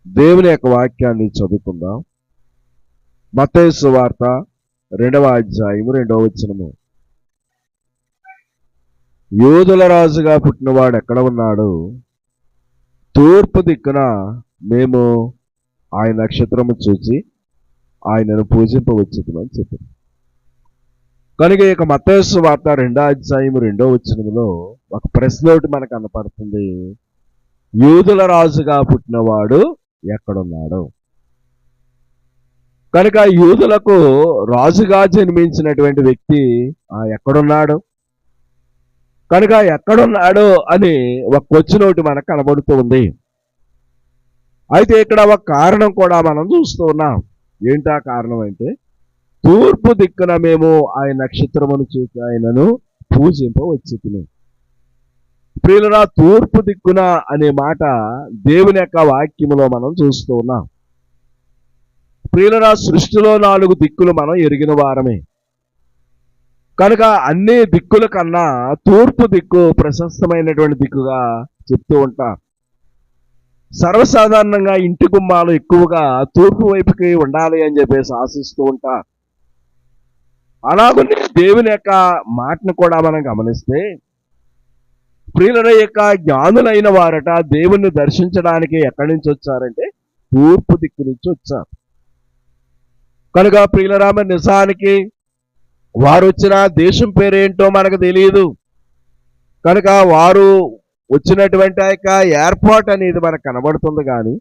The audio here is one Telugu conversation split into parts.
దేవుని యొక్క వాక్యాన్ని చదువుకుందాం. మత్తయి సువార్త 2వ అధ్యాయము 2వ వచనము. యూదుల రాజుగా పుట్టినవాడు ఎక్కడ ఉన్నాడు? తూర్పు దిక్కున మేము ఆయన నక్షత్రము చూసి ఆయనను పూజింపవచ్చుమని చెప్పింది. కనుక ఇక మత్తయి సువార్త 2వ అధ్యాయము 2వ వచనములో ఒక ప్రశ్న ఒకటి మనకు కనపడుతుంది. యూదుల రాజుగా పుట్టినవాడు ఎక్కడున్నాడు? కనుక యూదులకు రాజుగా జన్మించినటువంటి వ్యక్తి ఎక్కడున్నాడు? కనుక ఎక్కడున్నాడు అని ఒక క్వశ్చన్ ఒకటి మనకు కనబడుతూ ఉంది. అయితే ఇక్కడ ఒక కారణం కూడా మనం చూస్తూ ఉన్నాం. ఏంటా కారణం అంటే, తూర్పు దిక్కున మేము ఆయన నక్షత్రమును చూసి ఆయనను పూజింపవచ్చును. ప్రియులారా, తూర్పు దిక్కున అనే మాట దేవుని యొక్క వాక్యములో మనం చూస్తూ ఉన్నాం. ప్రియులారా, సృష్టిలో 4 దిక్కులు మనం ఎరిగిన వారమే. కనుక అన్ని దిక్కుల కన్నా తూర్పు దిక్కు ప్రశస్తమైనటువంటి దిక్కుగా చెప్తూ ఉంటాం. సర్వసాధారణంగా ఇంటి గుమ్మాలు ఎక్కువగా తూర్పు వైపుకి ఉండాలి అని చెప్పేసి ఆశిస్తూ ఉంటారు. అలాగనే దేవుని యొక్క మాటను కూడా మనం గమనిస్తే, ప్రియుల యొక్క జ్ఞానులైన వారట దేవుణ్ణి దర్శించడానికి ఎక్కడి నుంచి వచ్చారంటే తూర్పు దిక్కు నుంచి వచ్చారు. కనుక ప్రియులరామ, నిజానికి వారు వచ్చిన దేశం పేరేంటో మనకు తెలియదు. కనుక వారు వచ్చినటువంటి యొక్క ఏర్పాటు అనేది మనకు కనబడుతుంది. కానీ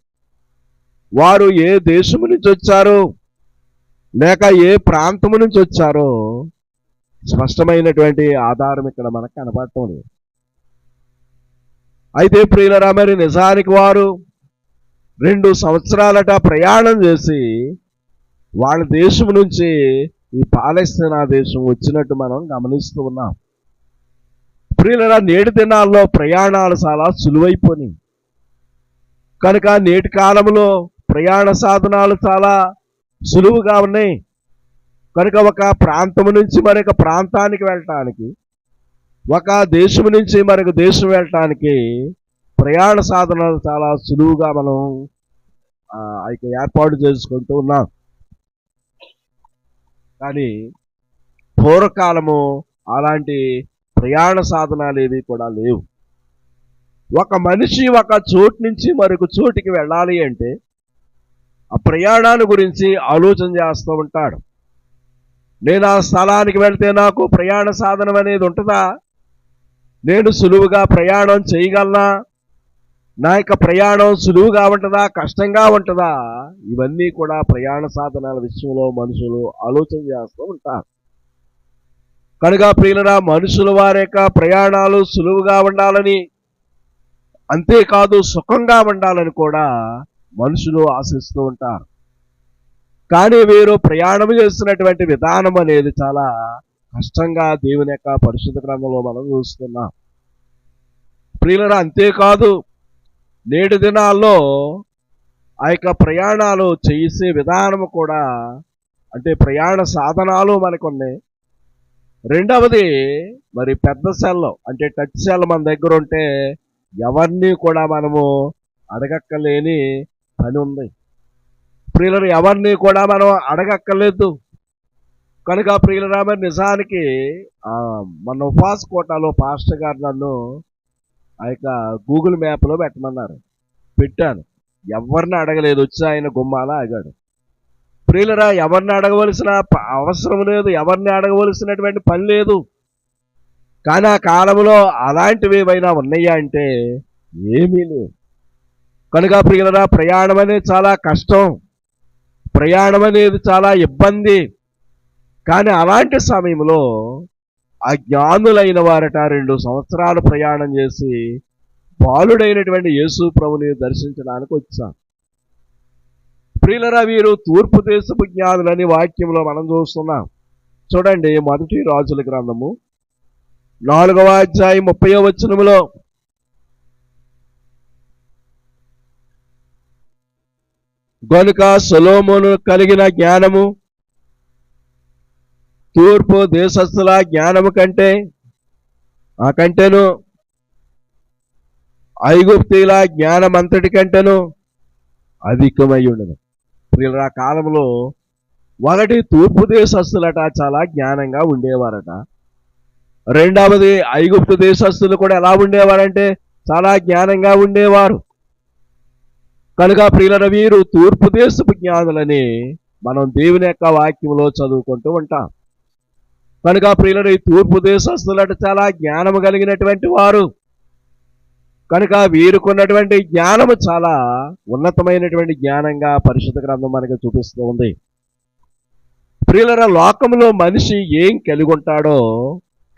వారు ఏ దేశము నుంచి వచ్చారో లేక ఏ ప్రాంతము నుంచి వచ్చారో స్పష్టమైనటువంటి ఆధారం ఇక్కడ మనకు కనబడటం లేదు. అయితే ప్రియులరా, మరి నిజానికి వారు 2 సంవత్సరాలట ప్రయాణం చేసి వాళ్ళ దేశం నుంచి ఈ పాలస్తీనా దేశం వచ్చినట్టు మనం గమనిస్తూ ఉన్నాం. ప్రియులరా, నేటి దినాల్లో ప్రయాణాలు చాలా సులువైపోయినాయి. కనుక నేటి కాలంలో ప్రయాణ సాధనాలు చాలా సులువుగా ఉన్నాయి. కనుక ఒక ప్రాంతం నుంచి మరొక ప్రాంతానికి వెళ్ళటానికి, ఒక దేశం నుంచి మరొక దేశం వెళ్ళటానికి ప్రయాణ సాధనాలు చాలా సులువుగా మనం ఏర్పాటు చేసుకుంటూ ఉన్నాం. కానీ పూర్వకాలము అలాంటి ప్రయాణ సాధనాలు ఏవి కూడా లేవు. ఒక మనిషి ఒక చోటు నుంచి మరొక చోటికి వెళ్ళాలి అంటే ఆ ప్రయాణాన్ని గురించి ఆలోచన చేస్తూ ఉంటాడు. నేను ఆ స్థలానికి వెళ్తే నాకు ప్రయాణ సాధనం అనేది ఉంటుందా? నేను సులువుగా ప్రయాణం చేయగలనా? నా యొక్క ప్రయాణం సులువుగా ఉంటుందా, కష్టంగా ఉంటుందా? ఇవన్నీ కూడా ప్రయాణ సాధనాల విషయంలో మనుషులు ఆలోచన చేస్తూ ఉంటారు. కనుక ప్రియులరా, మనుషుల వారి యొక్క ప్రయాణాలు సులువుగా ఉండాలని, అంతేకాదు సుఖంగా ఉండాలని కూడా మనుషులు ఆశిస్తూ ఉంటారు. కానీ వీరు ప్రయాణం చేస్తున్నటువంటి విధానం అనేది చాలా కష్టంగా దేవుని యొక్క పరిశుద్ధ గ్రంథంలో మనం చూస్తున్నాం. ప్రియులరా, అంతేకాదు నేటి దినాల్లో ఆ యొక్క ప్రయాణాలు చేసే విధానం కూడా, అంటే ప్రయాణ సాధనాలు మనకు ఉన్నాయి. రెండవది, మరి పెద్ద సెల్ అంటే టచ్ సెల్ మన దగ్గర ఉంటే ఎవరిని కూడా మనము అడగక్కలేని పని ఉంది. ప్రియులరు, ఎవరిని కూడా మనం అడగక్కర్లేదు. కనుక ప్రియులరా, మరి నిజానికి మన ఉపవాస కోటాలో పాస్టర్ గారు నన్ను ఆ యొక్క గూగుల్ మ్యాప్లో పెట్టమన్నారు. పెట్టాను. ఎవరిని అడగలేదు, వచ్చి ఆయన గుమ్మాల ఆగాడు. ప్రియులరా, ఎవరిని అడగవలసిన అవసరం లేదు, ఎవరిని అడగవలసినటువంటి పని లేదు. కానీ ఆ కాలంలో అలాంటివి ఏమైనా ఉన్నాయా అంటే ఏమీ లేవు. కనుక ప్రియులరా, ప్రయాణం అనేది చాలా కష్టం, ప్రయాణం అనేది చాలా ఇబ్బంది. కానీ అలాంటి సమయంలో ఆ జ్ఞానులైన వారట 2 సంవత్సరాలు ప్రయాణం చేసి బాలుడైనటువంటి యేసు ప్రభుని దర్శించడానికి వచ్చారు. ప్రియులరా, వీరు తూర్పు దేశపు జ్ఞానులని వాక్యంలో మనం చూస్తున్నాం. చూడండి, 1 రాజుల గ్రంథము 4వ అధ్యాయం 30వ వచనములో, గనుక సొలొమోను కలిగిన జ్ఞానము తూర్పు దేశస్థుల జ్ఞానము కంటేను ఐగుప్తీల జ్ఞానమంతటి కంటేను అధికమై ఉండను. ప్రియులారా, ఆ కాలంలో ఒకటి తూర్పు దేశస్తులట చాలా జ్ఞానంగా ఉండేవారట. రెండవది ఐగుప్తు దేశస్తులు కూడా ఎలా ఉండేవారంటే చాలా జ్ఞానంగా ఉండేవారు. కనుక ప్రియులారా, వీరు తూర్పు దేశపు జ్ఞానులని మనం దేవుని యొక్క వాక్యంలో చదువుకుంటూ ఉంటాం. కనుక ప్రియులారా, ఈ తూర్పు దేశస్తులట చాలా జ్ఞానము కలిగినటువంటి వారు. కనుక వీరుకున్నటువంటి జ్ఞానము చాలా ఉన్నతమైనటువంటి జ్ఞానంగా పరిశుద్ధ గ్రంథం మనకి చూపిస్తూ ఉంది. ప్రియులారా, లోకంలో మనిషి ఏం కలిగి ఉంటాడో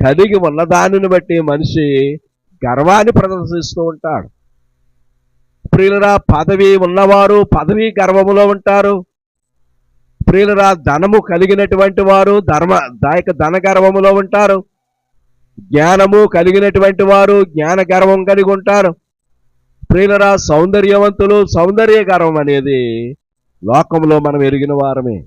కలిగి ఉన్న దానిని బట్టి మనిషి గర్వాన్ని ప్రదర్శిస్తూ ఉంటాడు. ప్రియులారా, పదవి ఉన్నవారు పదవి గర్వములో ఉంటారు. ప్రియులారా, ధనము కలిగినటువంటి వారు ధన గర్వములో ఉంటారు. జ్ఞానము కలిగినటువంటి వారు జ్ఞాన గర్వం కలిగి ఉంటారు. ప్రియులారా, సౌందర్యవంతులు సౌందర్య గర్వం అనేది లోకంలో మనం ఎరిగిన వారమే.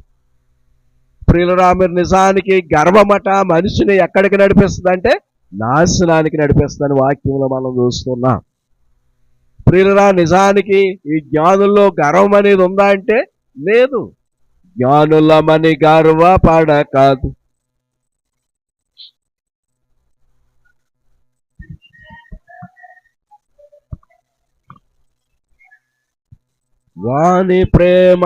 ప్రియులారా, మీరు నిజానికి గర్వమట మనిషిని ఎక్కడికి నడిపిస్తుంది అంటే నాశనానికి నడిపిస్తుందని వాక్యంలో మనం చూస్తున్నాం. ప్రియులారా, నిజానికి ఈ జ్ఞానుల్లో గర్వం అనేది ఉందా అంటే లేదు. జ్ఞానులమని గర్వపడకాదు, వాని ప్రేమ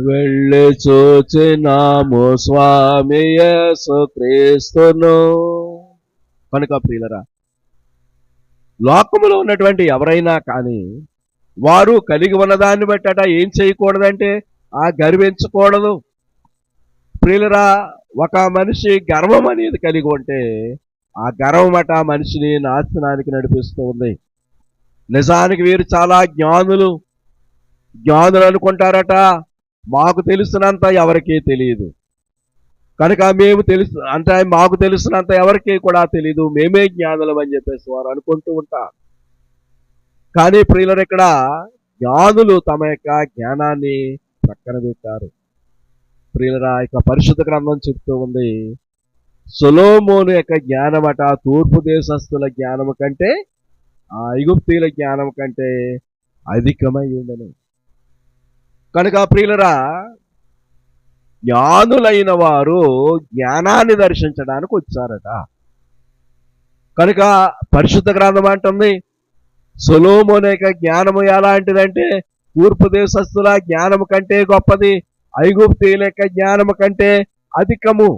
వెళ్ళి చూచినాము స్వామి యేసుక్రీస్తును. కనుక ప్రియులరా, లోకములో ఉన్నటువంటి ఎవరైనా కానీ వారు కలిగి ఉన్నదాన్ని బట్టి ఏం చేయకూడదంటే గర్వించకూడదు. ప్రియులరా, ఒక మనిషి గర్వం అనేది కలిగి ఉంటే ఆ గర్వం మనిషిని నాశనానికి నడిపిస్తూ ఉంది. నిజానికి వీరు చాలా జ్ఞానులు అనుకుంటారట మాకు తెలిసినంత ఎవరికీ తెలియదు. కనుక మేము మాకు తెలిసినంత ఎవరికీ కూడా తెలియదు, మేమే జ్ఞానులం అని చెప్పేసి వారు అనుకుంటూ ఉంటారు. కానీ ప్రియులరు, ఇక్కడ జ్ఞానులు తమ యొక్క జ్ఞానాన్ని ప్రక్కన పెట్టారు. ప్రియులరా, ఇక పరిశుద్ధ గ్రంథం చెప్తూ ఉంది, సొలొమోను యొక్క జ్ఞానమట తూర్పు దేశస్తుల జ్ఞానము కంటే ఐగుప్తీయుల జ్ఞానం కంటే అధికమై ఉండను. కనుక ప్రియులరా, జ్ఞానులైన వారు జ్ఞానాన్ని దర్శించడానికి వచ్చారట. కనుక పరిశుద్ధ గ్రంథం అంటుంది సొలొమోను యొక్క జ్ఞానము ఎలాంటిదంటే తూర్పు దేశస్తుల జ్ఞానము కంటే గొప్పది, ఐగుప్తీయుల యొక్క జ్ఞానము కంటే అధికము.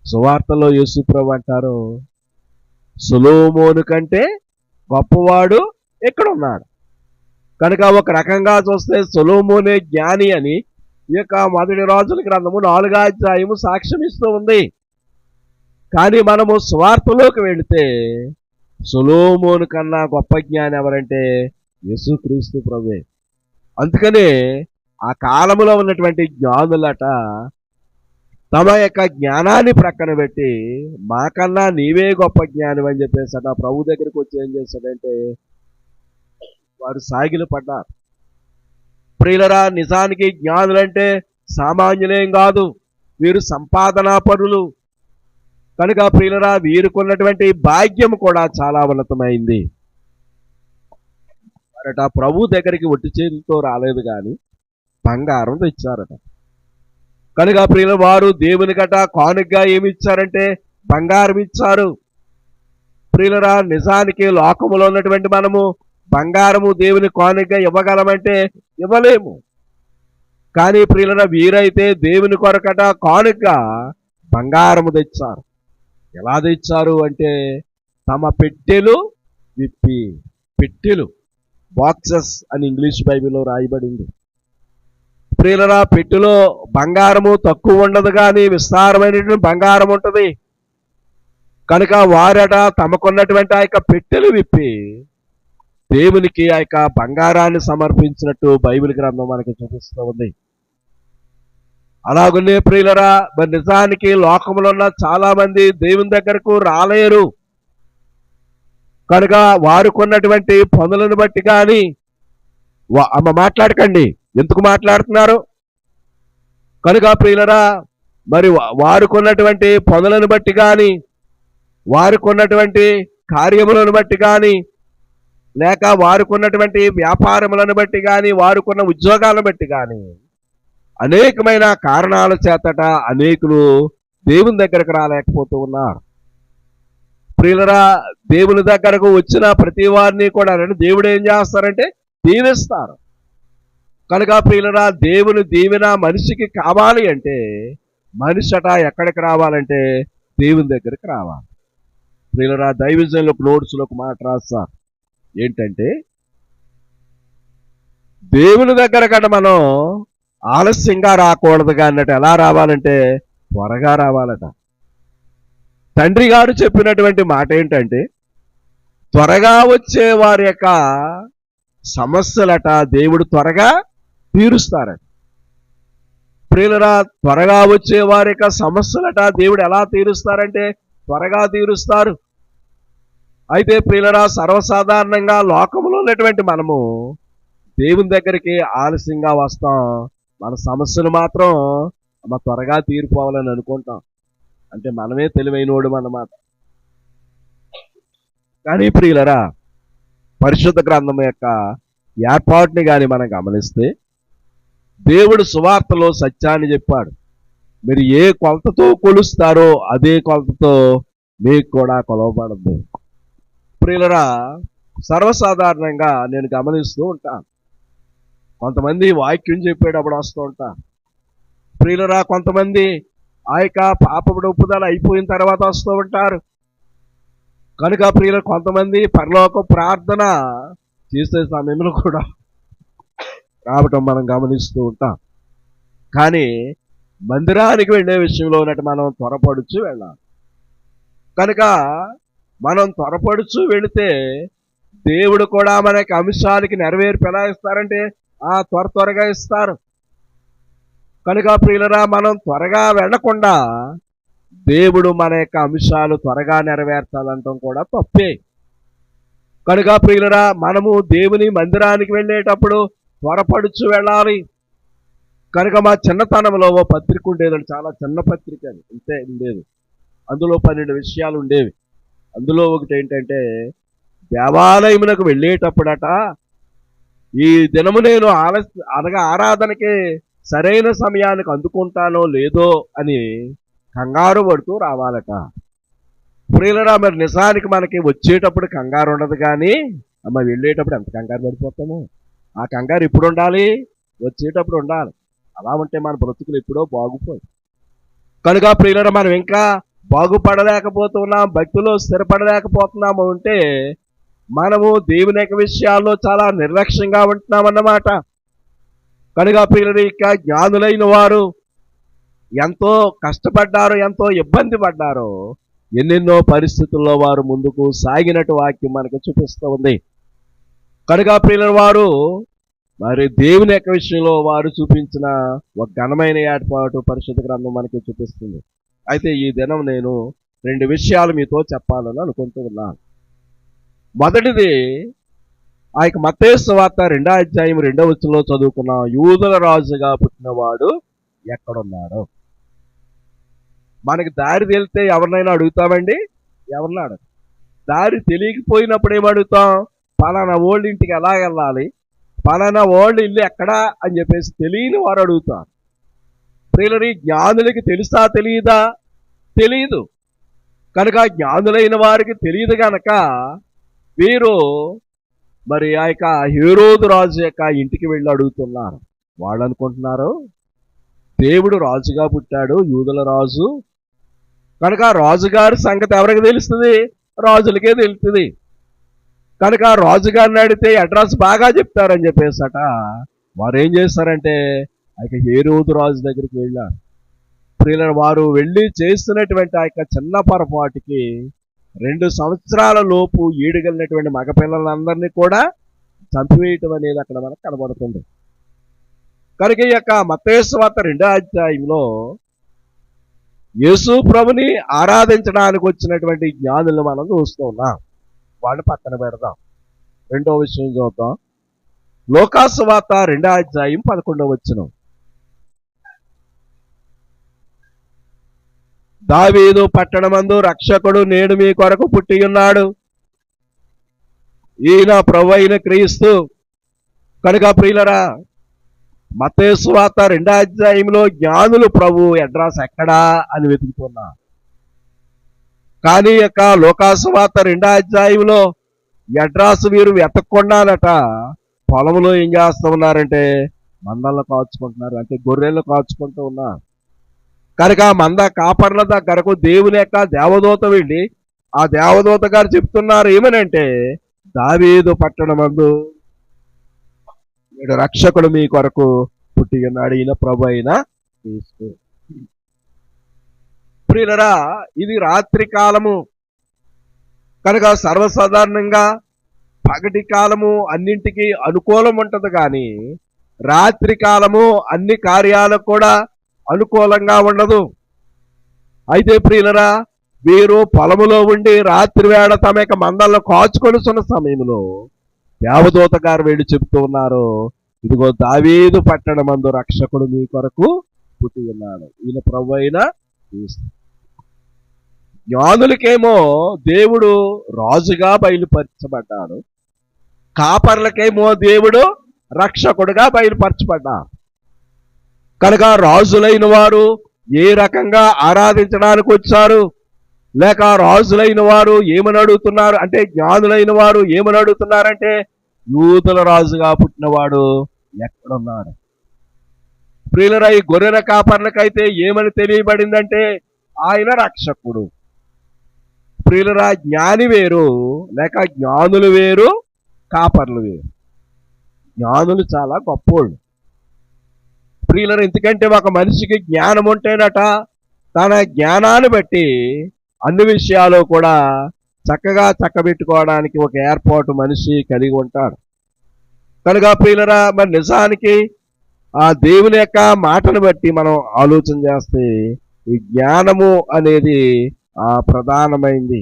సువార్తలో యేసుప్రభు అంటారు, సొలొమోను కంటే గొప్పవాడు ఎక్కడున్నాడు. కనుక ఒక రకంగా చూస్తే సొలొమోనే జ్ఞాని అని ఈ యొక్క మొదటి రాజుల గ్రంథము 4వ అధ్యాయము సాక్ష్యం ఇస్తూ ఉంది. కానీ మనము సువార్తలోకి వెళితే సొలొమోను కన్నా గొప్ప జ్ఞాని ఎవరంటే యేసుక్రీస్తు ప్రభువే. అందుకనే ఆ కాలంలో ఉన్నటువంటి జ్ఞానులట తమ యొక్క జ్ఞానాన్ని ప్రక్కన పెట్టి మాకన్నా నీవే గొప్ప జ్ఞానం అని చెప్పేసి ప్రభు దగ్గరికి వచ్చి ఏం చేశాడంటే వారు సాగిలు పడ్డారు. ప్రియులరా, నిజానికి జ్ఞానులంటే సామాన్యులేం కాదు, వీరు సంపాదనా పరులు. కనుక ప్రియులరా, వీరుకున్నటువంటి భాగ్యం కూడా చాలా ఉన్నతమైంది. ప్రభు దగ్గరికి ఒట్టి చేతులతో రాలేదు కానీ బంగారం తెచ్చారట. కనుక ప్రియుల వారు దేవుని గట కానుకగా ఏమి ఇచ్చారంటే బంగారం ఇచ్చారు. ప్రియులరా, నిజానికి లోకములో ఉన్నటువంటి మనము బంగారము దేవుని కానుకగా ఇవ్వగలమంటే ఇవ్వలేము. కానీ ప్రియులరా, వీరైతే దేవుని కొరకట కానుకగా బంగారము తెచ్చారు. ఎలా తెచ్చారు అంటే తమ పెట్టెలు విప్పి, పెట్టెలు బాక్సెస్ అని ఇంగ్లీష్ బైబిల్లో రాయబడింది. ప్రియులరా, పెట్టెలో బంగారము తక్కువ ఉండదు కానీ విస్తారమైనటువంటి బంగారం ఉంటుంది. కనుక వారట తమకున్నటువంటి ఆ యొక్క పెట్టెలు విప్పి దేవునికి ఆ యొక్క బంగారాన్ని సమర్పించినట్టు బైబిల్ గ్రంథం మనకి చూపిస్తూ ఉంది. అలాగనే ప్రియులరా, మరి నిజానికి లోకంలో ఉన్న చాలా మంది దేవుని దగ్గరకు రాలేరు. కనుక వారుకున్నటువంటి పనులను బట్టి కానీ మాట్లాడకండి, ఎందుకు మాట్లాడుతున్నారు? కనుక ప్రియులరా, మరి వారుకున్నటువంటి పనులను బట్టి కానీ, వారుకున్నటువంటి కార్యములను బట్టి కానీ, లేక వారుకున్నటువంటి వ్యాపారములను బట్టి కానీ, వారుకున్న ఉద్యోగాలను బట్టి కానీ, అనేకమైన కారణాల చేతట అనేకులు దేవుని దగ్గరకు రాలేకపోతూ ఉన్నారు. ప్రియులరా, దేవుని దగ్గరకు వచ్చిన ప్రతి వారిని కూడా దేవుడు ఏం చేస్తారంటే దీవిస్తారు. కనుక ప్రియులరా, దేవుని దీవెన మనిషికి కావాలి అంటే మనిషట ఎక్కడికి రావాలంటే దేవుని దగ్గరికి రావాలి. ప్రియులరా, దైవజనులు నోట్స్లో ఒక మాట రాస్తారు. ఏంటంటే, దేవుని దగ్గర కట మనం ఆలస్యంగా రాకూడదు అన్నట్టు. ఎలా రావాలంటే త్వరగా రావాలట. తండ్రి గారు చెప్పినటువంటి మాట ఏంటంటే, త్వరగా వచ్చే వారి యొక్క సమస్యలట దేవుడు త్వరగా తీరుస్తారట. ప్రియులరా, త్వరగా వచ్చే వారి యొక్క సమస్యలట దేవుడు ఎలా తీరుస్తారంటే త్వరగా తీరుస్తారు. అయితే ప్రియులరా, సర్వసాధారణంగా లోకంలో ఉన్నటువంటి మనము దేవుని దగ్గరికి ఆలస్యంగా వస్తాం. మన సమస్యలు మాత్రం త్వరగా తీరిపోవాలని అనుకుంటాం. అంటే మనమే తెలివైనోడు అన్నమాట. కానీ ప్రియులరా, పరిశుద్ధ గ్రంథం యొక్క ఏర్పాటుని కానీ మనం గమనిస్తే, దేవుడు సువార్తలో సత్యాన్ని చెప్పాడు. మీరు ఏ కొలతతో కొలుస్తారో అదే కొలతతో మీకు కూడా కొలవబడద్దు. ప్రియులరా, సర్వసాధారణంగా నేను గమనిస్తూ ఉంటాను. కొంతమంది వాక్యం చెప్పేటప్పుడు వస్తూ ఉంటాను. ప్రియులరా, కొంతమంది ఆ యొక్క పాపపు ఒప్పుదల అయిపోయిన తర్వాత వస్తూ ఉంటారు. కనుక ప్రియుల, కొంతమంది పరలోక ప్రార్థన చేసే సమయంలో కూడా రావటం మనం గమనిస్తూ ఉంటాం. కానీ మందిరానికి వెళ్ళే విషయంలో ఉన్నట్టు మనం త్వరపడుచు వెళ్ళాలి. కనుక మనం త్వరపడుచు వెళితే దేవుడు కూడా మనకి అంశాలకి నెరవేర్పు ఎలా ఇస్తారంటే త్వరగా ఇస్తారు. కనుక ప్రియులరా, మనం త్వరగా వెళ్లకుండా దేవుడు మన యొక్క అంశాలు త్వరగా నెరవేర్చాలంటాం కూడా తప్పే. కనుక ప్రియులరా, మనము దేవుని మందిరానికి వెళ్ళేటప్పుడు త్వరపడుచు వెళ్ళాలి. కనుక మా చిన్నతనంలో ఓ పత్రిక ఉండేదండి, చాలా చిన్న పత్రిక అని, ఇంతే ఉండేది. అందులో 12 విషయాలు ఉండేవి. అందులో ఒకటి ఏంటంటే, దేవాలయమునకు వెళ్ళేటప్పుడట, ఈ దినము నేను ఆరాధనకి సరైన సమయానికి అందుకుంటానో లేదో అని కంగారు పడుతూ రావాలట. ప్రియులరా, మరి నిజానికి మనకి వచ్చేటప్పుడు కంగారు ఉండదు, కానీ వెళ్ళేటప్పుడు ఎంత కంగారు పడిపోతాము. ఆ కంగారు ఇప్పుడు ఉండాలి, వచ్చేటప్పుడు ఉండాలి. అలా ఉంటే మన బ్రతుకులు ఎప్పుడో బాగుపోయి. కనుక ప్రియులరా, మనం ఇంకా బాగుపడలేకపోతున్నాం, భక్తిలో స్థిరపడలేకపోతున్నాము అంటే మనము దేవుని యొక్క విషయాల్లో చాలా నిర్లక్ష్యంగా ఉంటున్నామన్నమాట. కనుక ప్రియులరా, ఇక జ్ఞానులైన వారు ఎంతో కష్టపడ్డారో, ఎంతో ఇబ్బంది పడ్డారో, ఎన్నెన్నో పరిస్థితుల్లో వారు ముందుకు సాగినట్టు వాక్యం మనకు చూపిస్తూ ఉంది. కనుక ప్రియుల వారు మరి దేవుని యొక్క విషయంలో వారు చూపించిన ఒక ఘనమైన ఏర్పాటు పరిశుద్ధ గ్రంథం మనకి చూపిస్తుంది. అయితే ఈ దినం నేను 2 విషయాలు మీతో చెప్పాలని అనుకుంటూ ఉన్నాను. మొదటిది, ఆ యొక్క మత్తయి సువార్త 2వ అధ్యాయం 2వ వచనంలో చదువుకున్నాం. యూదుల రాజుగా పుట్టినవాడు ఎక్కడున్నాడు? మనకి దారి తెలితే ఎవరినైనా అడుగుతామండి? ఎవరిని అడగ. దారి తెలియకపోయినప్పుడు ఏమడుగుతాం? పలానా ఓళ్ళ ఇంటికి ఎలా వెళ్ళాలి, పలానా ఓళ్ళ ఇల్లు ఎక్కడా అని చెప్పేసి తెలియని వారు అడుగుతారు. ప్రియులరి, జ్ఞానులకి తెలుసా తెలియదా? తెలియదు. కనుక జ్ఞానులైన వారికి తెలియదు కనుక వీరు మరి ఆ యొక్క హేరోదు రాజు యొక్క ఇంటికి వెళ్ళి అడుగుతున్నారు. వాళ్ళు అనుకుంటున్నారు దేవుడు రాజుగా పుట్టాడు, యూదుల రాజు కనుక రాజుగారి సంగతి ఎవరికి తెలుస్తుంది? రాజులకే తెలుస్తుంది. కనుక రాజుగారిని అడిగితే అడ్రస్ బాగా చెప్తారని చెప్పేసట వారు ఏం చేస్తారంటే ఆ యొక్క హేరోదు రాజు దగ్గరికి వెళ్ళారు. ప్రియుల, వారు వెళ్ళి చేస్తున్నటువంటి ఆ యొక్క చిన్న పొరపాటుకి 2 సంవత్సరాల లోపు ఈడగలిగినటువంటి మగపిల్లలందరినీ కూడా చంపివేయటం అనేది అక్కడ మనకు కనబడుతుంది. కనుక ఈ యొక్క మత్తయి సువార్త 2వ అధ్యాయంలో యేసు ప్రభుని ఆరాధించడానికి వచ్చినటువంటి జ్ఞానులను మనం చూస్తూ ఉన్నాం. వాడిని పక్కన పెడదాం. 2వ విషయం చూద్దాం. లోకాసువార్త 2:11. దావీదు పట్టణమందు రక్షకుడు నేడు మీ కొరకు పుట్టి ఉన్నాడు, ఈయన ప్రభువైన క్రీస్తు. కనుక ప్రియులరా, మత్తయి సువార్త 2:00 జ్ఞానులు ప్రభు అడ్రస్ ఎక్కడా అని వెతుకుతున్నారు. కానీ యొక్క లోకాసువార్త 2:00 అడ్రస్ వీరు వెతక్కుండానట పొలంలో ఏం చేస్తూ ఉన్నారంటే మందలను కాచుకుంటున్నారు, అంటే గొర్రెలను కాచుకుంటూ ఉన్నారు. కనుక మంద కాపర్ల దగ్గరకు దేవుని యొక్క దేవదూత వెళ్ళి ఆ దేవదూత గారు చెప్తున్నారు ఏమనంటే, దావీదు పట్టణమందు రక్షకుడు మీ కొరకు పుట్టి ఉన్నాడు, ఈయన ప్రభు అయిన క్రీస్తు. ప్రియులరా, ఇది రాత్రి కాలము కనుక సర్వసాధారణంగా పగటి కాలము అన్నింటికి అనుకూలం ఉంటది, కానీ రాత్రి కాలము అన్ని కార్యాలకు కూడా అనుకూలంగా ఉండదు. అయితే ప్రియులరా, వీరు పొలములో ఉండి రాత్రి వేళ తమ యొక్క మందలను కాచుకొనుచున్న సమయంలో దేవదూత గారు వెళ్ళి చెప్తూ ఉన్నారు, ఇదిగో దావీదు పట్టణమందు రక్షకుడు మీ కొరకు పుట్టి ఉన్నాడు, ఈయన ప్రభు అయిన క్రీస్తు. జ్ఞానులకేమో దేవుడు రాజుగా బయలుపరచబడ్డాడు, కాపర్లకేమో దేవుడు రక్షకుడుగా బయలుపరచబడ్డాడు. కనుక రాజులైన వారు ఏ రకంగా ఆరాధించడానికి వచ్చారు, లేక రాజులైన వారు ఏమని అడుగుతున్నారు అంటే, జ్ఞానులైన వారు ఏమని అడుగుతున్నారంటే, యూదుల రాజుగా పుట్టినవాడు ఎక్కడున్నాడు? ప్రియులరా, ఈ గొర్రెల కాపర్లకైతే ఏమని తెలియబడిందంటే ఆయన రక్షకుడు. ప్రియులరా, జ్ఞాని వేరు, లేక జ్ఞానులు వేరు, కాపర్లు వేరు. జ్ఞానులు చాలా గొప్పోళ్ళు. ప్రియులరా, ఎందుకంటే ఒక మనిషికి జ్ఞానం ఉంటేనట తన జ్ఞానాన్ని బట్టి అన్ని విషయాలు కూడా చక్కగా చక్కబెట్టుకోవడానికి ఒక ఏర్పాటు మనిషి కలిగి ఉంటాడు. కనుక ప్రియులరా, మరి నిజానికి ఆ దేవుని యొక్క మాటను బట్టి మనం ఆలోచన చేస్తే ఈ జ్ఞానము అనేది ప్రధానమైంది.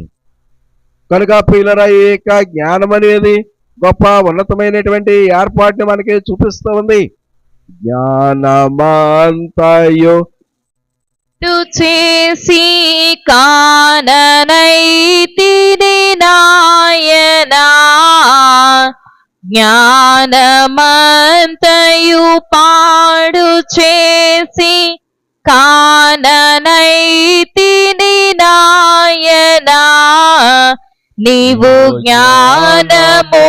కనుక ప్రియులరా, ఈ యొక్క జ్ఞానం అనేది గొప్ప ఉన్నతమైనటువంటి ఏర్పాటుని మనకి చూపిస్తూ ఉంది. జ్ఞానమంతయు చేసి కాననైతిని నాయనా, జ్ఞానమంతయు పాడు చేసి కాననైతిని నాయనా, నీవు జ్ఞానము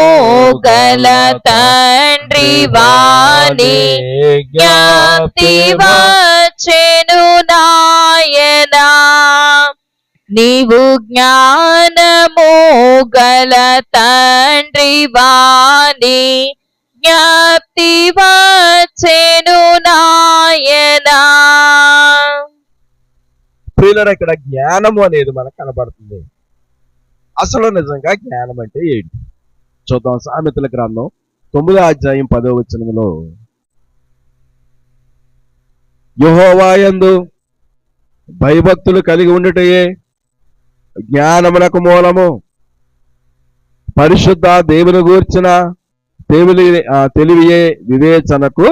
గల తండ్రి వాని జ్ఞప్తి వచ్చెను నాయనా, నీవు జ్ఞానము గల తండ్రి వాని జ్ఞప్తి వచ్చెను నాయనా. ప్రియులరా, ఇక్కడ జ్ఞానము అనేది మనకు కనబడుతుంది. అసలు నిజంగా జ్ఞానం అంటే ఏంటి చూద్దాం. సామెతల గ్రంథం 9:10 యెహోవా యందు భయభక్తులు కలిగి ఉండుటయే జ్ఞానమునకు మూలము, పరిశుద్ధ దేవుని గూర్చిన తెలివియే వివేచనకు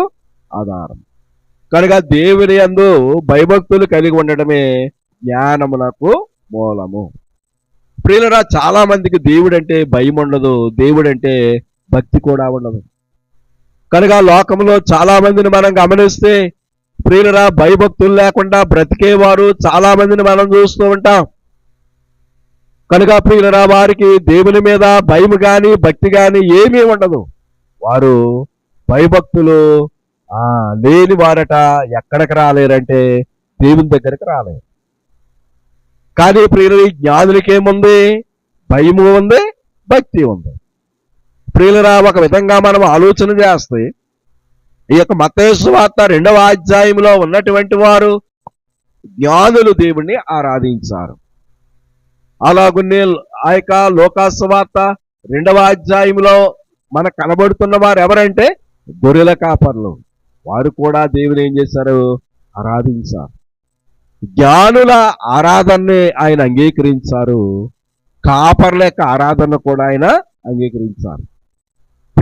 ఆధారం. కనుక దేవుని యందు భయభక్తులు కలిగి ఉండటమే జ్ఞానమునకు మూలము. ప్రియులరా, చాలా మందికి దేవుడు అంటే భయం ఉండదు, దేవుడు అంటే భక్తి కూడా ఉండదు. కనుక లోకంలో చాలా మందిని మనం గమనిస్తే ప్రియులరా, భయభక్తులు లేకుండా బ్రతికేవారు చాలా మందిని మనం చూస్తూ ఉంటాం. కనుక ప్రియులరా, వారికి దేవుని మీద భయం కానీ భక్తి కానీ ఏమీ ఉండదు. వారు భయభక్తులు లేని వారట ఎక్కడికి రాలేరంటే దేవుని దగ్గరికి రాలేరు. కానీ ప్రియులరా, జ్ఞానులకి ఏముంది? భయము ఉంది, భక్తి ఉంది. ప్రియులరా, ఒక విధంగా మనం ఆలోచన చేస్తే ఈ యొక్క మత్తయి సువార్త 2:00 ఉన్నటువంటి వారు జ్ఞానులు దేవుణ్ణి ఆరాధించారు. అలాగున్నే ఆ యొక్క లోకాసువార్త 2:00 మనకు కనబడుతున్న వారు ఎవరంటే గొర్రెల కాపర్లు. వారు కూడా దేవుని ఏం చేశారు? ఆరాధించారు. జ్ఞానుల ఆరాధనని ఆయన అంగీకరించారు, కాపర్ల యొక్క ఆరాధన కూడా ఆయన అంగీకరించారు.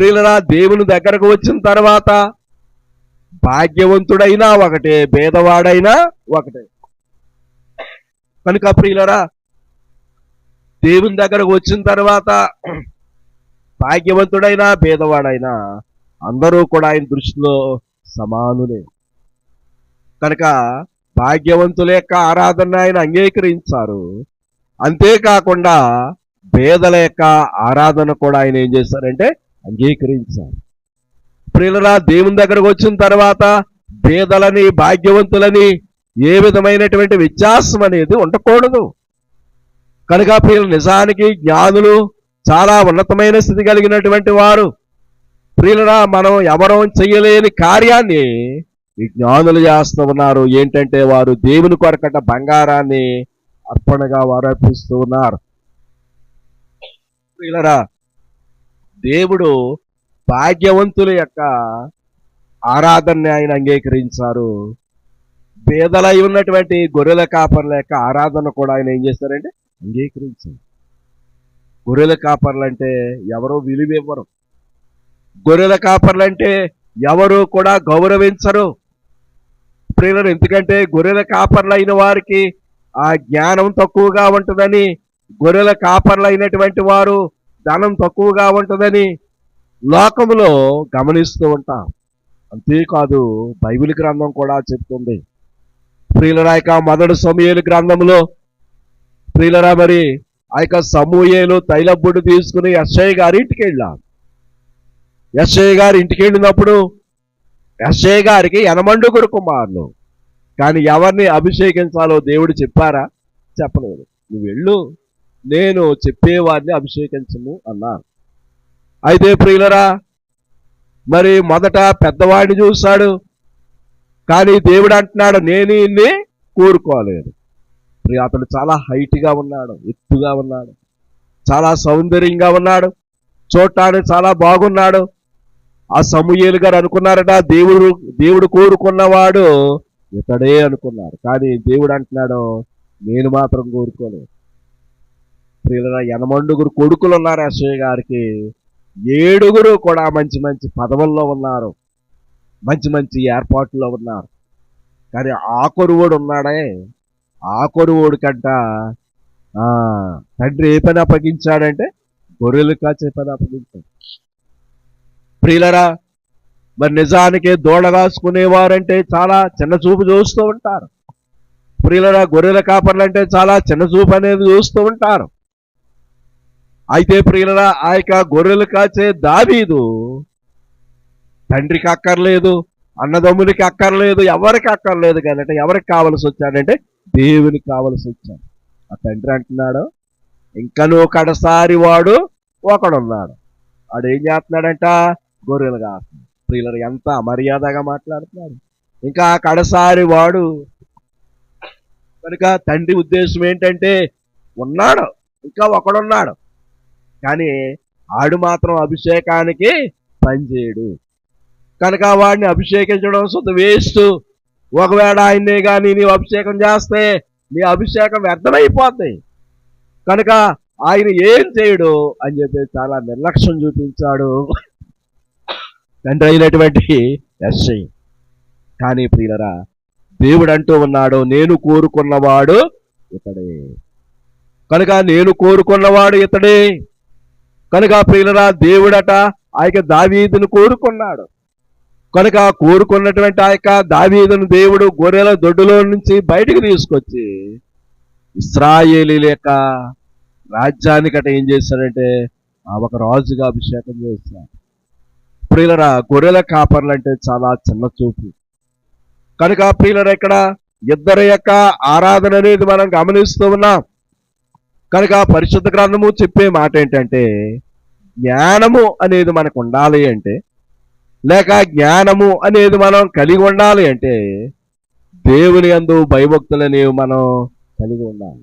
ప్రియులరా, దేవుని దగ్గరకు వచ్చిన తర్వాత భాగ్యవంతుడైనా ఒకటే, భేదవాడైనా ఒకటే. కనుక ప్రియులరా, దేవుని దగ్గరకు వచ్చిన తర్వాత భాగ్యవంతుడైనా భేదవాడైనా అందరూ కూడా ఆయన దృష్టిలో సమానులే. కనుక భాగ్యవంతుల యొక్క ఆరాధన ఆయన అంగీకరించారు. అంతేకాకుండా పేదల యొక్క ఆరాధన కూడా ఆయన ఏం చేశారంటే అంగీకరించారు. ప్రియులరా, దేవుని దగ్గరకు వచ్చిన తర్వాత పేదలని భాగ్యవంతులని ఏ విధమైనటువంటి వ్యత్యాసం అనేది ఉండకూడదు. కనుక ప్రియులు, నిజానికి జ్ఞానులు చాలా ఉన్నతమైన స్థితి కలిగినటువంటి వారు. ప్రియులరా, మనం ఎవరో చెయ్యలేని కార్యాన్ని ఈ జ్ఞానులు చేస్తూ ఉన్నారు. ఏంటంటే వారు దేవుని కొరకట బంగారాన్ని అర్పణగా వారు అర్పిస్తూ ఉన్నారు. ప్రియులరా, దేవుడు భాగ్యవంతుల యొక్క ఆరాధనని ఆయన అంగీకరించారు. పేదలై ఉన్నటువంటి గొర్రెల కాపర్ల యొక్క ఆరాధన కూడా ఆయన ఏం చేస్తారంటే అంగీకరించారు. గొర్రెల కాపర్లు అంటే ఎవరో విలువ ఇవ్వరు. గొర్రెల కాపర్లు అంటే ఎవరు కూడా గౌరవించరు. ప్రియులను, ఎందుకంటే గొర్రెల కాపర్లు అయిన వారికి ఆ జ్ఞానం తక్కువగా ఉంటుందని, గొర్రెల కాపర్లు అయినటువంటి వారు ధనం తక్కువగా ఉంటుందని లోకములో గమనిస్తూ ఉంటాం. అంతేకాదు, బైబిల్ గ్రంథం కూడా చెప్తుంది. ప్రియులరా, మొదటి సమూయేలు గ్రంథంలో ప్రియులరా, మరి ఆ యొక్క సమూయేలు తైలబుడ్డు తీసుకుని యెషయా గారి ఇంటికి వెళ్ళాడు. యెషయా గారి ఇంటికి వెళ్ళినప్పుడు యెషయా గారికి 80 కుమారులు. కానీ ఎవరిని అభిషేకించాలో దేవుడు చెప్పారా? చెప్పలేదు. నువ్వు వెళ్ళు, నేను చెప్పేవారిని అభిషేకించము అన్నారు. అయితే ప్రియులరా, మరి మొదట పెద్దవాడిని చూశాడు. కానీ దేవుడు అంటున్నాడు, నేను ఇన్ని కోరుకోలేదు. అతడు చాలా హైట్గా ఉన్నాడు, ఎత్తుగా ఉన్నాడు, చాలా సౌందర్యంగా ఉన్నాడు, చూడటానికి చాలా బాగున్నాడు. ఆ సమూయేలు గారు అనుకున్నారట, దేవుడు కోరుకున్నవాడు ఇతడే అనుకున్నారు. కానీ దేవుడు అంటున్నాడు, నేను మాత్రం కోరుకోలేదు. ప్రియులరా, 80 కొడుకులు ఉన్నారు యెషయా గారికి. 7 కూడా మంచి మంచి పదవుల్లో ఉన్నారు, మంచి మంచి ఏర్పాట్లో ఉన్నారు. కానీ ఆ కొరువోడు ఉన్నాడే, ఆ కొరువోడు కంట తండ్రి ఏ పని అప్పగించాడంటే గొర్రెలు కాచే పని అప్పగించాడు. ప్రియులరా, మరి నిజానికి దూడగాసుకునేవారంటే చాలా చిన్న చూపు చూస్తూ ఉంటారు. ప్రియులరా, గొర్రెల కాపర్లంటే చాలా చిన్న చూపు అనేది చూస్తూ ఉంటారు. అయితే ప్రియులరా, ఆ యొక్క గొర్రెలు కాచే దావీదు తండ్రికి అక్కర్లేదు, అన్నదమ్ములకి అక్కర్లేదు, ఎవరికి అక్కర్లేదు. కానీ ఎవరికి కావలసి వచ్చాడంటే దేవునికి కావలసి వచ్చాడు. ఆ తండ్రి అంటున్నాడు, ఇంకనూ కడసారి వాడు ఒకడున్నాడు, వాడు ఏం చేస్తున్నాడంట? గొర్రెలు కాస్తున్నాడు. ప్రియులరు, ఎంత అమర్యాదగా మాట్లాడుతున్నాడు. ఇంకా కడసారి వాడు. కనుక తండ్రి ఉద్దేశం ఏంటంటే ఉన్నాడు, ఇంకా ఒకడున్నాడు, కానీ ఆడు మాత్రం అభిషేకానికి పనిచేయడు. కనుక వాడిని అభిషేకించడం సొంత వేస్ట్. ఒకవేళ ఆయన్నే కానీ నీవు అభిషేకం చేస్తే నీ అభిషేకం వ్యర్థమైపోద్ది. కనుక ఆయన ఏం చేయడు అని చెప్పి చాలా నిర్లక్ష్యం చూపించాడు తండ్రి అయినటువంటి యెషయా. కానీ ప్రియులరా, దేవుడు అంటూ ఉన్నాడు, నేను కోరుకున్నవాడు ఇతడే. కనుక నేను కోరుకున్నవాడు ఇతడే. కనుక ప్రియులరా, దేవుడట ఆ యొక్క దావీదును కోరుకున్నాడు. కనుక కోరుకున్నటువంటి ఆ యొక్క దావీదును దేవుడు గొర్రెల దొడ్డులో నుంచి బయటకు తీసుకొచ్చి ఇశ్రాయేలీల యొక్క రాజ్యానికట ఏం చేశాడంటే ఒక రాజుగా అభిషేకం చేశాడు. ప్రియులరా, గొర్రెల కాపర్లు అంటే చాలా చిన్న చూపు. కనుక ప్రియులరా, ఇక్కడ ఇద్దరి యొక్క ఆరాధన అనేది మనం గమనిస్తూ ఉన్నాం. కనుక పరిశుద్ధ గ్రంథము చెప్పే మాట ఏంటంటే, జ్ఞానము అనేది మనకు ఉండాలి అంటే, లేక జ్ఞానము అనేది మనం కలిగి ఉండాలి అంటే దేవుని యందు భయభక్తులని మనం కలిగి ఉండాలి.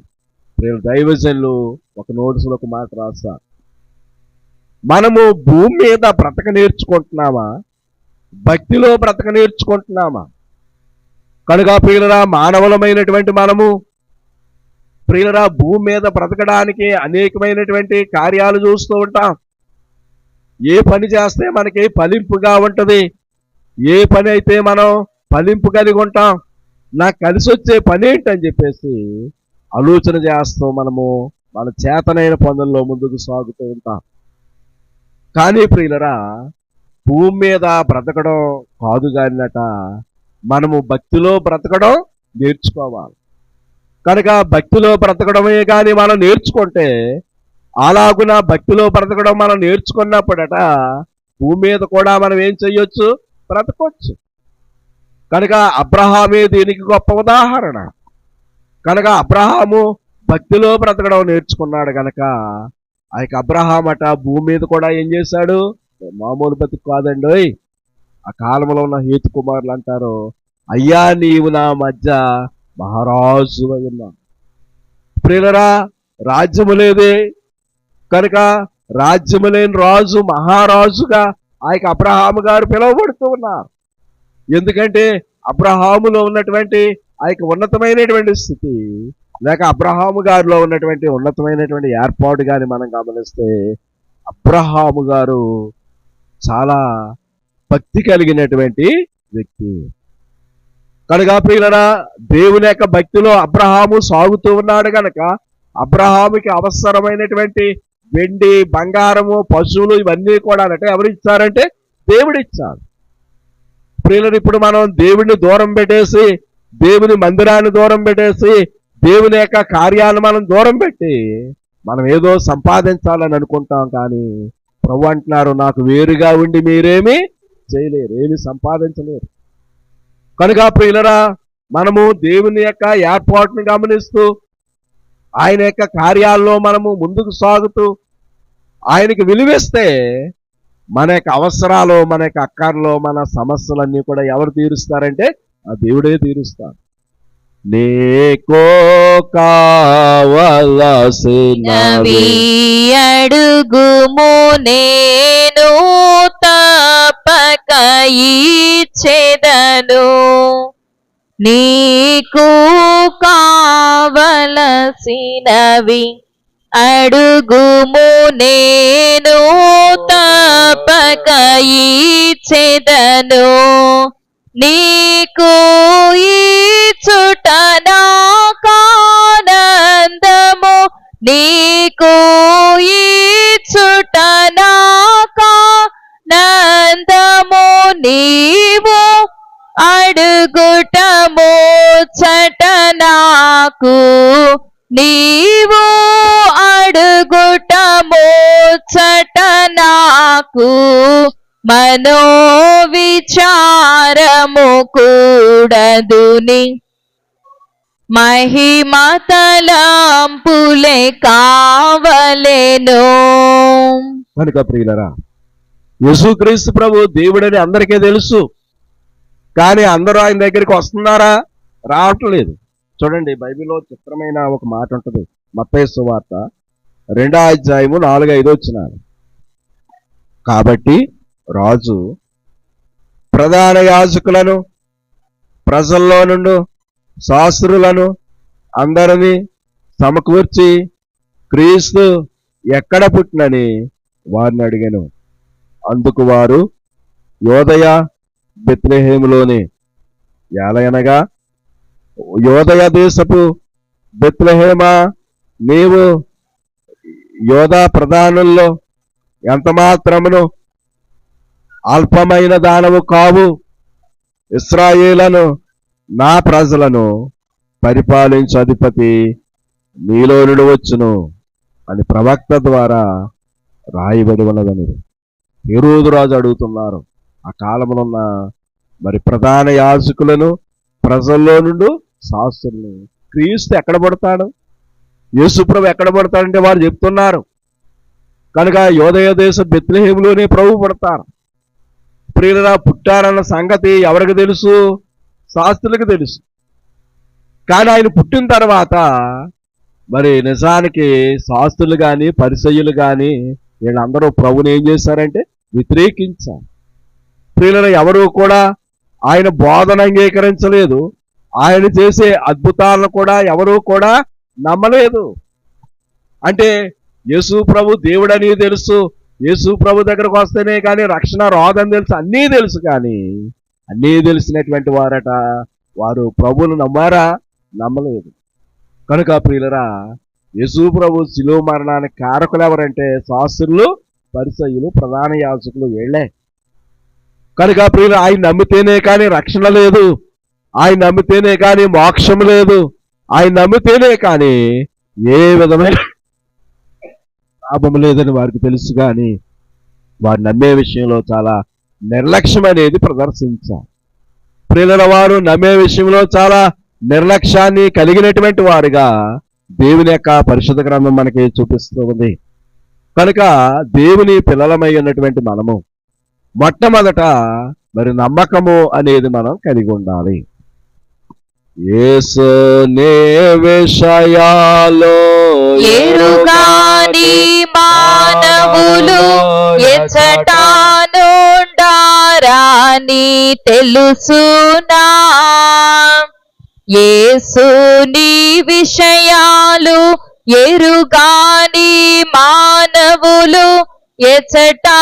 దైవజనులు ఒక నోట్స్లో ఒక మాట రాస్తారు, మనము భూమి మీద బ్రతక నేర్చుకుంటున్నామా, భక్తిలో బ్రతక నేర్చుకుంటున్నామా? కనుక ప్రియులరా, మానవులమైనటువంటి మనము ప్రియులరా, భూమి మీద బ్రతకడానికి అనేకమైనటువంటి కార్యాలు చూస్తూ ఉంటాం. ఏ పని చేస్తే మనకి ఫలింపుగా ఉంటది, ఏ పని అయితే మనం ఫలింపు కలిగి ఉంటాం, నాకు కలిసి వచ్చే పని ఏంటని చెప్పేసి ఆలోచన చేస్తూ మనము మన చేతనైన పనుల్లో ముందుకు సాగుతూ ఉంటాం. కానీ ప్రియులరా, భూమి మీద బ్రతకడం కాదు కానట, మనము భక్తిలో బ్రతకడం నేర్చుకోవాలి. కనుక భక్తిలో బ్రతకడమే కానీ మనం నేర్చుకుంటే, అలాగున భక్తిలో బ్రతకడం మనం నేర్చుకున్నప్పుడట భూమి మీద కూడా మనం ఏం చెయ్యొచ్చు, బ్రతకొచ్చు. కనుక అబ్రహామే దీనికి గొప్ప ఉదాహరణ. కనుక అబ్రహాము భక్తిలో బ్రతకడం నేర్చుకున్నాడు కనుక ఆ యొక్క అబ్రహాం అట భూమి మీద కూడా ఏం చేశాడు, మామూలు బతుకు కాదండి. ఆ కాలంలో ఉన్న హేతు కుమారులు అంటారు, అయ్యా నీవు నా మధ్య మహారాజు అయి ఉన్నావు. ప్రియులరా, రాజ్యము లేదే కనుక రాజ్యము లేని రాజు మహారాజుగా ఆ యొక్క అబ్రహాము గారు పిలువబడుతూ ఉన్నారు. ఎందుకంటే అబ్రహాములో ఉన్నటువంటి ఆ యొక్క ఉన్నతమైనటువంటి స్థితి, లేక అబ్రహాము గారిలో ఉన్నటువంటి ఉన్నతమైనటువంటి ఏర్పాటు కానీ మనం గమనిస్తే, అబ్రహాము గారు చాలా భక్తి కలిగినటువంటి వ్యక్తి. కనుక ప్రియులరా, దేవుని యొక్క భక్తిలో అబ్రహాము సాగుతూ ఉన్నాడు కనుక అబ్రహాముకి అవసరమైనటువంటి వెండి, బంగారము, పశువులు ఇవన్నీ కూడా అంటే ఎవరు ఇచ్చారంటే దేవుడు ఇచ్చాడు. ప్రియులరు, ఇప్పుడు మనం దేవుడిని దూరం పెట్టేసి, దేవుని మందిరాన్ని దూరం పెట్టేసి, దేవుని యొక్క కార్యాలను మనం దూరం పెట్టి మనం ఏదో సంపాదించాలని అనుకుంటాం. కానీ ప్రభు అంటున్నారు, నాకు వేరుగా ఉండి మీరేమీ చేయలేరు, ఏమి సంపాదించలేరు. కనుక ప్రియులరా, మనము దేవుని యొక్క ఏర్పాటును గమనిస్తూ ఆయన యొక్క కార్యాల్లో మనము ముందుకు సాగుతూ ఆయనకి విలువిస్తే మన యొక్క అవసరాలు, మన యొక్క అక్కర్లో, మన సమస్యలన్నీ కూడా ఎవరు తీరుస్తారంటే ఆ దేవుడే తీరుస్తాడు. నీకో కావలసినవి అడుగుము నేను తప్పక ఇచ్చెదను, నీకు కావలసినవి అడుగుము నేను తప్పక ఇచ్చెదను, నీకు ఇచ్చుట నాకానందము, నీకు ఇచ్చుట నాకానందము, నీవు అడుగుట ముచ్చట నాకు, నీవు అడుగుట ముచ్చట నాకు, మనో విచారము కూడదుని మహిమ తలంపులే కావలెను. కనుక ప్రియులరా, యేసుక్రీస్తు ప్రభు దేవుడని అందరికీ తెలుసు. కానీ అందరూ ఆయన దగ్గరికి వస్తున్నారా? రావట్లేదు. చూడండి, బైబిల్లో చిత్రమైన ఒక మాట ఉంటుంది. మత్తయి సువార్త 2వ అధ్యాయము 4-5 వచనాలు. కాబట్టి రాజు ప్రధాన యాజకులను, ప్రజల్లో నుండి శాస్త్రులను అందరినీ సమకూర్చి క్రీస్తు ఎక్కడ పుట్టినని వారిని అడిగాను. అందుకు వారు, యోదయ బెత్లెహేములోని, ఎలయనగా యోదయ దేశపు బెత్లెహేమా, నీవు యోధా ప్రధానుల్లో ఎంత మాత్రమును అల్పమైన దానవు కావు, ఇశ్రాయేలును నా ప్రజలను పరిపాలించు అధిపతి నీలో నుండి వచ్చును అని ప్రవక్త ద్వారా రాయబడి ఉన్నదని హేరోదు రాజు అడుగుతున్నారు. ఆ కాలంలో ఉన్న మరి ప్రధాన యాజకులను, ప్రజల్లో నుండి శాస్త్రులను, క్రీస్తు ఎక్కడ పడతాడు, యేసుప్రభు ఎక్కడ పడతాడంటే వారు చెప్తున్నారు. కనుక యోదయ దేశ బెత్లెహేములోనే ప్రభు పడతారు. ప్రియులరా, పుట్టారన్న సంగతి ఎవరికి తెలుసు? శాస్త్రులకు తెలుసు. కానీ ఆయన పుట్టిన తర్వాత మరి నిజానికి శాస్త్రులు కానీ, పరిసయ్యులు కానీ వీళ్ళందరూ ప్రభుని ఏం చేశారంటే వ్యతిరేకించారు. ప్రియులరా, ఎవరు కూడా ఆయన బోధన అంగీకరించలేదు. ఆయన చేసే అద్భుతాలను కూడా ఎవరూ కూడా నమ్మలేదు. అంటే యేసు ప్రభు దేవుడని తెలుసు, యేసు ప్రభు దగ్గరకు వస్తేనే కానీ రక్షణ రాదని తెలుసు, అన్నీ తెలుసు. కానీ అన్నీ తెలిసినటువంటి వారట వారు ప్రభువును నమ్మారా? నమ్మలేదు. కనుక ప్రియులరా, యేసు ప్రభు శిలువ మరణానికి కారకులు ఎవరంటే శాస్త్రులు, పరిసయ్యులు, ప్రధాన యాజకులు, వీళ్ళే. కనుక ప్రియులు, ఆయన నమ్మితేనే కానీ రక్షణ లేదు, ఆయన నమ్మితేనే కానీ మోక్షం లేదు, ఆయన నమ్మితేనే కానీ ఏ విధమైన లాభం లేదని వారికి తెలుసు. కానీ వారు నమ్మే విషయంలో చాలా నిర్లక్ష్యం అనేది ప్రదర్శించారు. ప్రియుల వారు నమ్మే విషయంలో చాలా నిర్లక్ష్యాన్ని కలిగినటువంటి వారుగా దేవుని యొక్క పరిశుద్ధ గ్రంథం మనకి చూపిస్తూ ఉంది. కనుక దేవుని పిల్లలమై ఉన్నటువంటి మనము మొట్టమొదట మరి నమ్మకము అనేది మనం కలిగి ఉండాలి. యేసునే విషయాలో ఎరుగాని మానవులు ఎచ్చటానుండారాని తెలుసునా. యేసుని విషయాలు ఎరుగాని మానవులు ఎచ్చటానుండారాని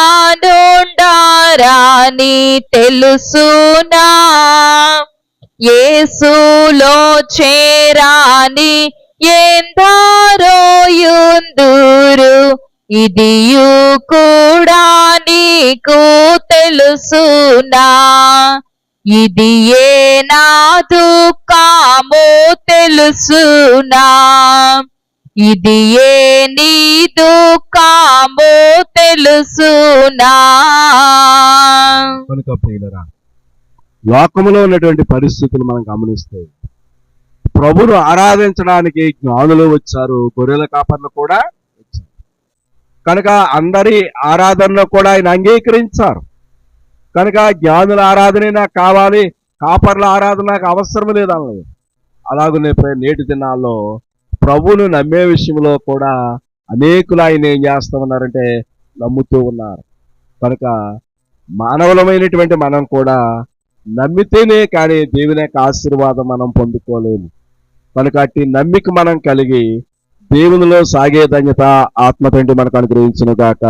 తెలుసునా. యేసులో చేరాని ఎందరోయుందురు, ఇదియు కూడా నీకు తెలుసునా. ఇది ఏ నా దుఃఖము తెలుసునా, ఇది ఏ నీ దుఃఖము తెలుసునా. కనుక ప్రియులరా, లోకములో ఉన్నటువంటి పరిస్థితులు మనం గమనిస్తే ప్రభును ఆరాధించడానికి జ్ఞానులు వచ్చారు, గొర్రెల కాపర్లు కూడా వచ్చారు. కనుక అందరి ఆరాధనలో కూడా ఆయన అంగీకరించారు. కనుక జ్ఞానుల ఆరాధనే నాకు కావాలి, కాపర్ల ఆరాధన నాకు అవసరం లేదన్నది. అలాగనే నేటి దినాల్లో ప్రభువును నమ్మే విషయంలో కూడా అనేకులు ఆయన ఏం చేస్తూ ఉన్నారంటే నమ్ముతూ ఉన్నారు. కనుక మానవులమైనటువంటి మనం కూడా నమ్మితేనే కానీ దేవుని యొక్క ఆశీర్వాదం మనం పొందుకోలేము. కనుక అట్టి నమ్మిక మనం కలిగి దేవునిలో సాగే ధన్యత ఆత్మ తండ్రి మనకు అనుగ్రహించును గాక.